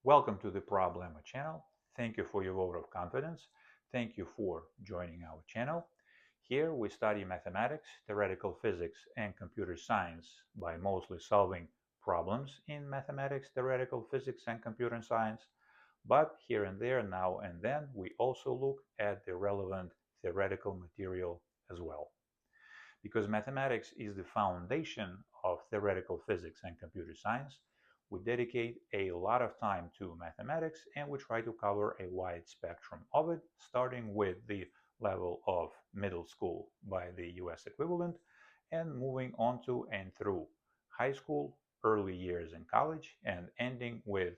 Welcome to the ProbLemma channel. Thank you for your vote of confidence. Thank you for joining our channel. Here we study mathematics, theoretical physics, and computer science by mostly solving problems in mathematics, theoretical physics, and computer science. But here and there, now and then, we also look at the relevant theoretical material as well. Because mathematics is the foundation of theoretical physics and computer science, we dedicate a lot of time to mathematics and we try to cover a wide spectrum of it, starting with the level of middle school by the US equivalent and moving on to and through high school, early years in college, and ending with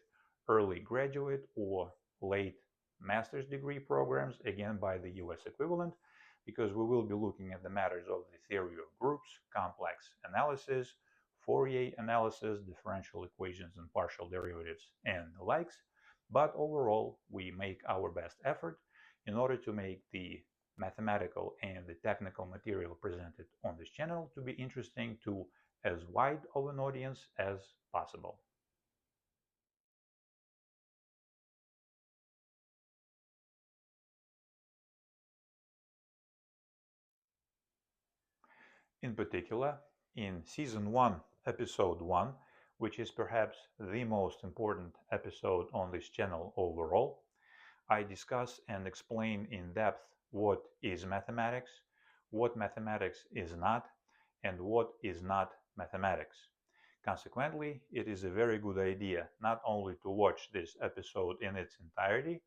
early graduate or late master's degree programs, again by the US equivalent, because we will be looking at the matters of the theory of groups, complex analysis, Fourier analysis, differential equations and partial derivatives, and the likes. But overall, we make our best effort in order to make the mathematical and the technical material presented on this channel to be interesting to as wide of an audience as possible. In particular, in Season 1, Episode 1, which is perhaps the most important episode on this channel overall, I discuss and explain in depth what is mathematics, what mathematics is not, and what is not mathematics. Consequently, it is a very good idea not only to watch this episode in its entirety,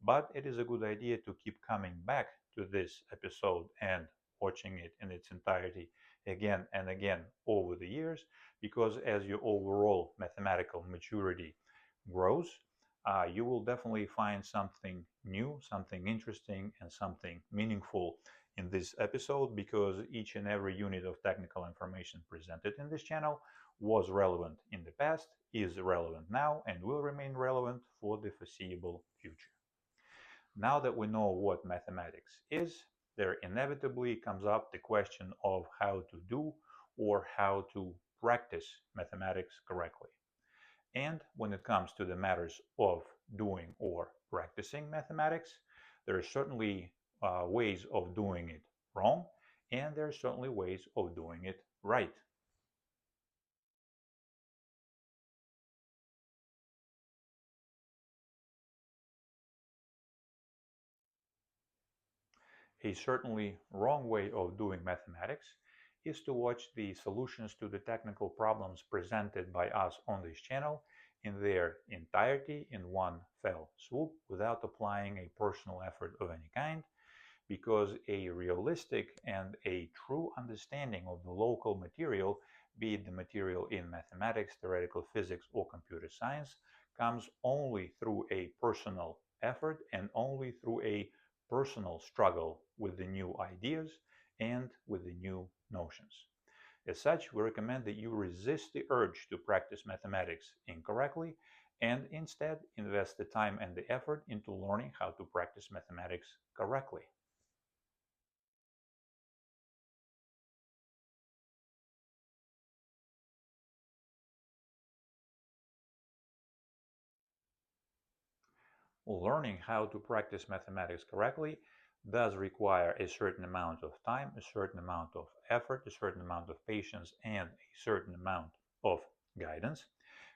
but it is a good idea to keep coming back to this episode and watching it in its entirety again and again over the years, because as your overall mathematical maturity grows, you will definitely find something new, something interesting, and something meaningful in this episode, because each and every unit of technical information presented in this channel was relevant in the past, is relevant now, and will remain relevant for the foreseeable future. Now that we know what mathematics is, there inevitably comes up the question of how to do or how to practice mathematics correctly. And when it comes to the matters of doing or practicing mathematics, there are certainly ways of doing it wrong, and there are certainly ways of doing it right. A certainly wrong way of doing mathematics is to watch the solutions to the technical problems presented by us on this channel in their entirety in one fell swoop without applying a personal effort of any kind, because a realistic and a true understanding of the local material, be it the material in mathematics, theoretical physics, or computer science, comes only through a personal effort and only through a personal struggle with the new ideas and with the new notions. As such, we recommend that you resist the urge to practice mathematics incorrectly and instead invest the time and the effort into learning how to practice mathematics correctly. Learning how to practice mathematics correctly does require a certain amount of time, a certain amount of effort, a certain amount of patience, and a certain amount of guidance.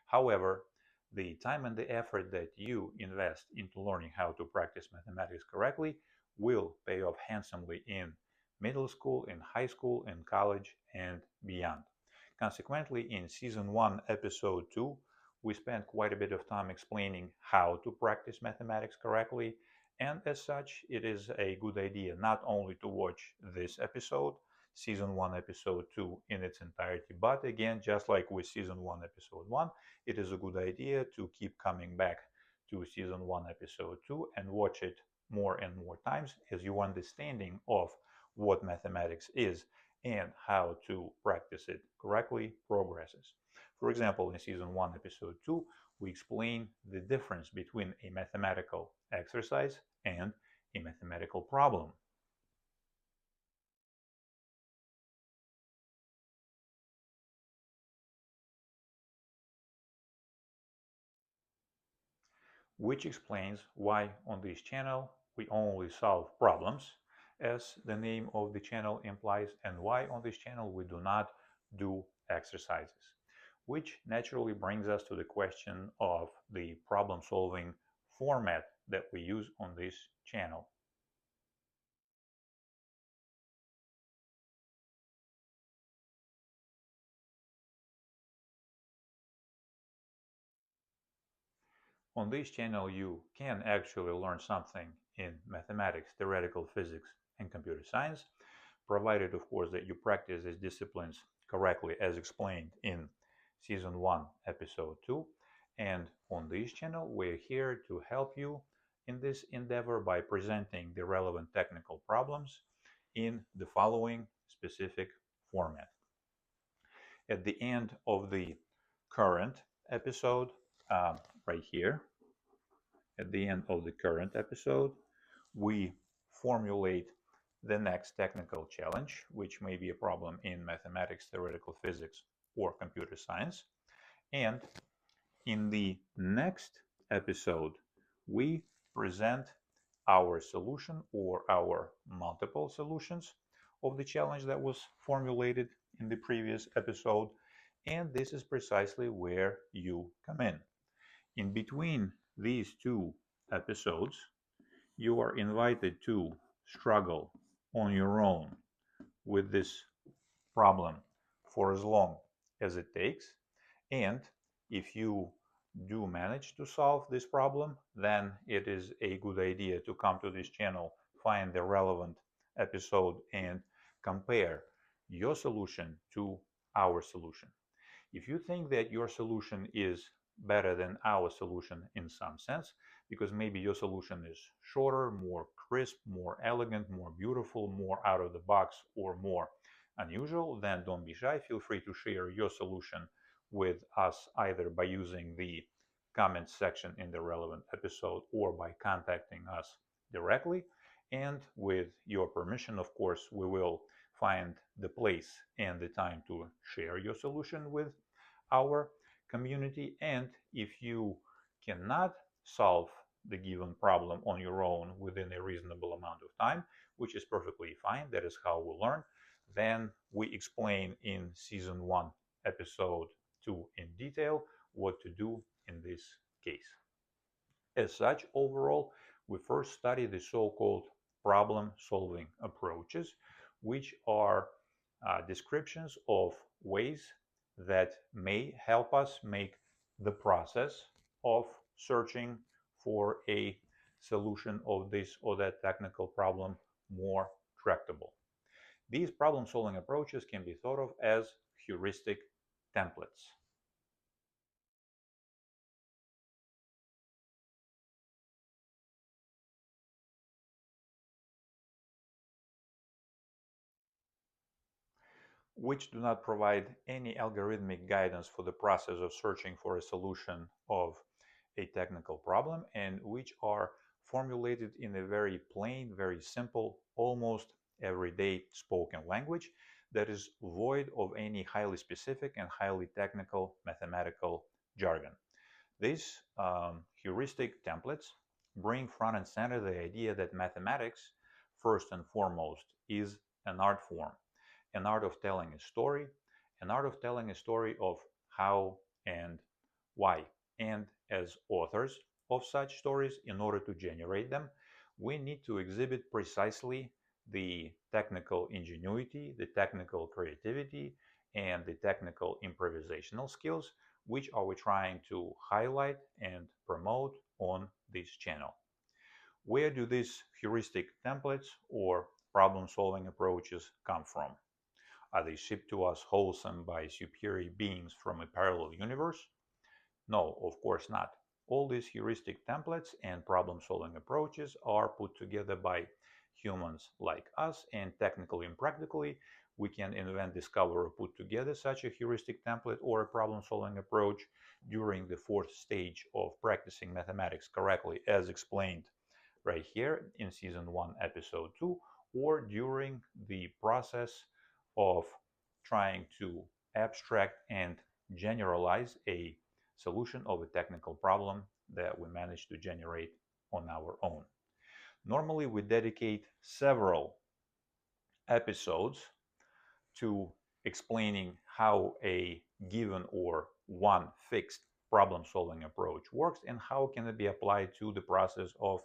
However, the time and the effort that you invest into learning how to practice mathematics correctly will pay off handsomely in middle school, in high school, in college, and beyond. Consequently, in Season 1, Episode 2, we spent quite a bit of time explaining how to practice mathematics correctly, and as such, it is a good idea not only to watch this episode, Season 1, Episode 2, in its entirety, but again, just like with Season 1, Episode 1, it is a good idea to keep coming back to Season 1, Episode 2 and watch it more and more times as your understanding of what mathematics is and how to practice it correctly progresses. For example, in Season 1, Episode 2, we explain the difference between a mathematical exercise and a mathematical problem. which explains why on this channel we only solve problems, as the name of the channel implies, and why on this channel we do not do exercises. Which naturally brings us to the question of the problem solving format that we use on this channel. On this channel you can actually learn something in mathematics, theoretical physics, and computer science, provided of course that you practice these disciplines correctly as explained in season 1 episode 2. And on this channel we're here to help you in this endeavor by presenting the relevant technical problems in the following specific format. At the end of the current episode, right here, at the end of the current episode, we formulate the next technical challenge, which may be a problem in mathematics, theoretical physics, or computer science. And in the next episode, we present our solution or our multiple solutions of the challenge that was formulated in the previous episode. And this is precisely where you come in. In between these two episodes, you are invited to struggle on your own with this problem for as long as it takes. And if you do manage to solve this problem, then it is a good idea to come to this channel, find the relevant episode, and compare your solution to our solution. If you think that your solution is better than our solution in some sense, because maybe your solution is shorter, more crisp, more elegant, more beautiful, more out of the box, or more unusual, then don't be shy. Feel free to share your solution with us either by using the comments section in the relevant episode or by contacting us directly. And with your permission, of course, we will find the place and the time to share your solution with our community. And if you cannot solve the given problem on your own within a reasonable amount of time, which is perfectly fine, that is how we learn, then we explain in season 1 episode 2 in detail what to do in this case. As such, overall, we first study the so-called problem solving approaches, which are descriptions of ways that may help us make the process of searching for a solution of this or that technical problem more tractable. These problem-solving approaches can be thought of as heuristic templates. Which do not provide any algorithmic guidance for the process of searching for a solution of a technical problem, and which are formulated in a very plain, very simple, almost everyday spoken language that is void of any highly specific and highly technical mathematical jargon. These heuristic templates bring front and center the idea that mathematics, first and foremost, is an art form, an art of telling a story, an art of telling a story of how and why. And as authors of such stories, in order to generate them, we need to exhibit precisely the technical ingenuity, the technical creativity, and the technical improvisational skills, which are we trying to highlight and promote on this channel. Where do these heuristic templates or problem-solving approaches come from? Are they shipped to us wholesome by superior beings from a parallel universe? No, of course not. All these heuristic templates and problem-solving approaches are put together by humans like us, and technically and practically, we can invent, discover, or put together such a heuristic template or a problem-solving approach during the 4th stage of practicing mathematics correctly, as explained right here in season 1 episode 2, or during the process of trying to abstract and generalize a solution of a technical problem that we managed to generate on our own. Normally, we dedicate several episodes to explaining how a given or one fixed problem solving approach works and how can it be applied to the process of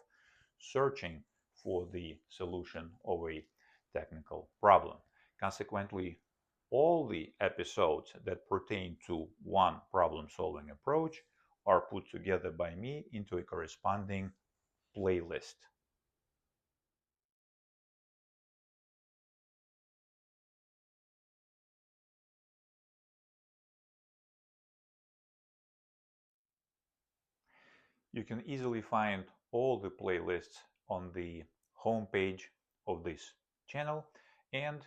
searching for the solution of a technical problem. Consequently, all the episodes that pertain to one problem solving approach are put together by me into a corresponding playlist. You can easily find all the playlists on the homepage of this channel, and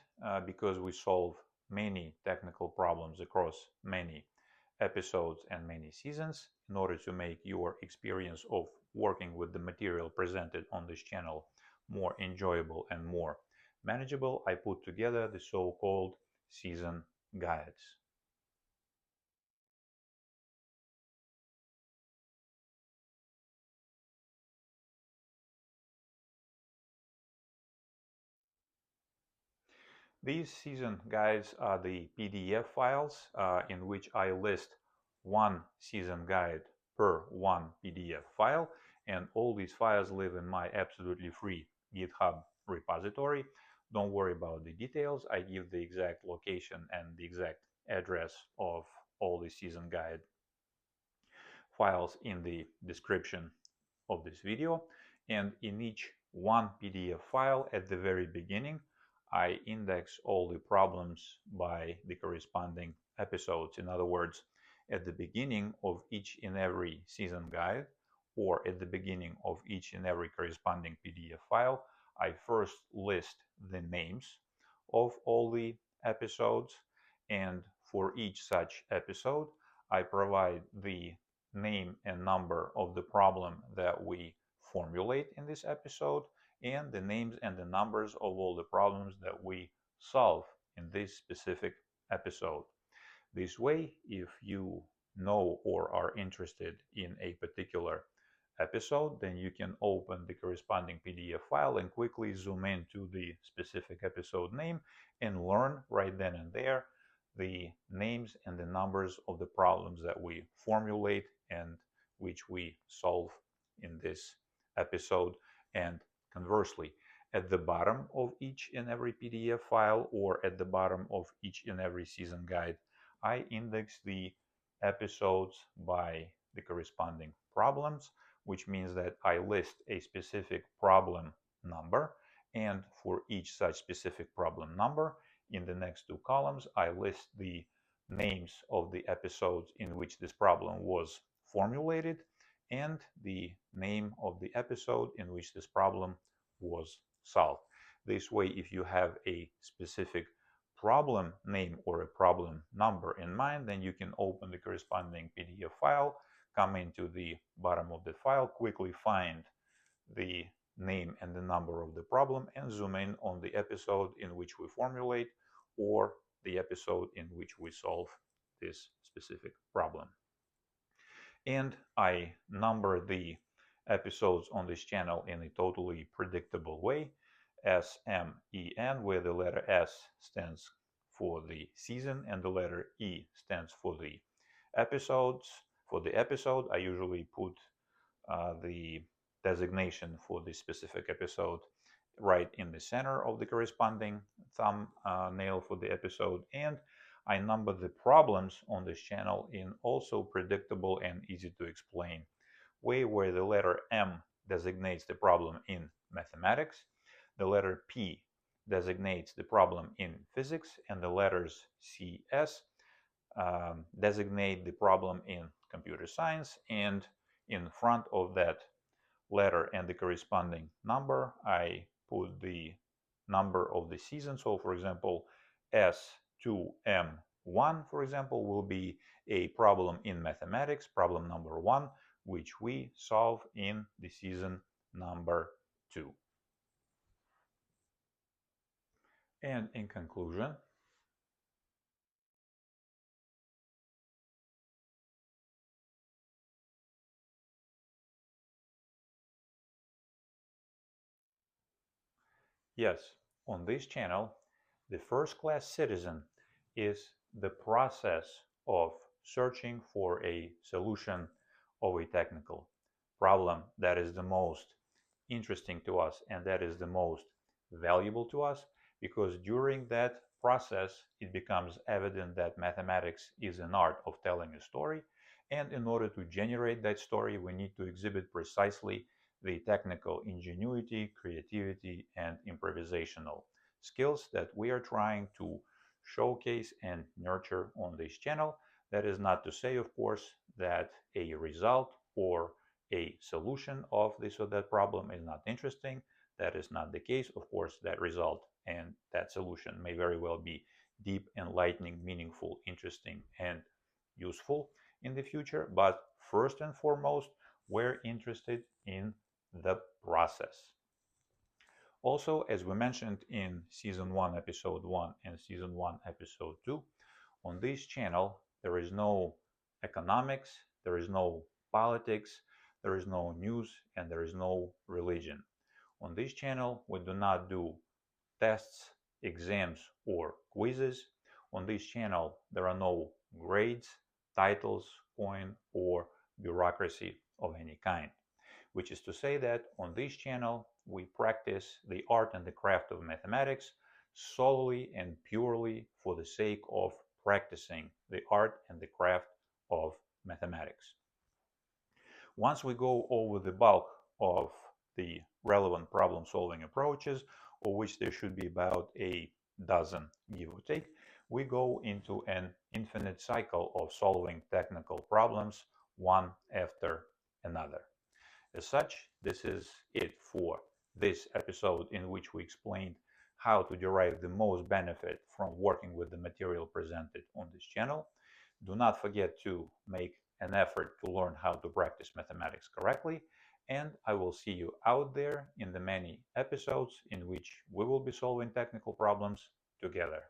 because we solve many technical problems across many episodes and many seasons, in order to make your experience of working with the material presented on this channel more enjoyable and more manageable, I put together the so-called season guides. These season guides are the PDF files in which I list one season guide per one PDF file, and all these files live in my absolutely free GitHub repository. Don't worry about the details. I give the exact location and the exact address of all the season guide files in the description of this video, and in each one PDF file at the very beginning I index all the problems by the corresponding episodes. In other words, at the beginning of each and every season guide or at the beginning of each and every corresponding PDF file, I first list the names of all the episodes, and for each such episode I provide the name and number of the problem that we formulate in this episode and the names and the numbers of all the problems that we solve in this specific episode. This way, if you know or are interested in a particular episode, then you can open the corresponding PDF file and quickly zoom into the specific episode name and learn right then and there the names and the numbers of the problems that we formulate and which we solve in this episode. And conversely, at the bottom of each and every PDF file or at the bottom of each and every season guide, I index the episodes by the corresponding problems, which means that I list a specific problem number, and for each such specific problem number, in the next two columns, I list the names of the episodes in which this problem was formulated and the name of the episode in which this problem was solved. This way, if you have a specific problem name or a problem number in mind, then you can open the corresponding PDF file, come into the bottom of the file, quickly find the name and the number of the problem and zoom in on the episode in which we formulate or the episode in which we solve this specific problem. And I number the episodes on this channel in a totally predictable way, SMEN, where the letter S stands for the season and the letter E stands for the episodes. For the episode, I usually put the designation for this specific episode right in the center of the corresponding thumbnail for the episode, and I number the problems on this channel in also predictable and easy to explain way, where the letter M designates the problem in mathematics, the letter P designates the problem in physics, and the letters CS designate the problem in computer science. And in front of that letter and the corresponding number, I put the number of the season. So for example, S2M1, for example, will be a problem in mathematics, problem number 1, which we solve in the season number 2. And in conclusion, Yes, on this channel, the first class citizen is the process of searching for a solution of a technical problem that is the most interesting to us and that is the most valuable to us, because during that process it becomes evident that mathematics is an art of telling a story, and in order to generate that story we need to exhibit precisely the technical ingenuity, creativity, and improvisational skills that we are trying to showcase and nurture on this channel. That is not to say, of course, that a result or a solution of this or that problem is not interesting. That is not the case. Of course, that result and that solution may very well be deep, enlightening, meaningful, interesting, and useful in the future. But first and foremost, we're interested in the process. Also, as we mentioned in Season 1, Episode 1 and Season 1, Episode 2, on this channel there is no economics, there is no politics, there is no news, and there is no religion. On this channel we do not do tests, exams, or quizzes. On this channel there are no grades, titles, coin, or bureaucracy of any kind. Which is to say that on this channel we practice the art and the craft of mathematics solely and purely for the sake of practicing the art and the craft of mathematics. Once we go over the bulk of the relevant problem solving approaches, of which there should be about a dozen give or take, we go into an infinite cycle of solving technical problems one after another. As such, this is it for this episode, in which we explained how to derive the most benefit from working with the material presented on this channel. Do not forget to make an effort to learn how to practice mathematics correctly, and I will see you out there in the many episodes in which we will be solving technical problems together.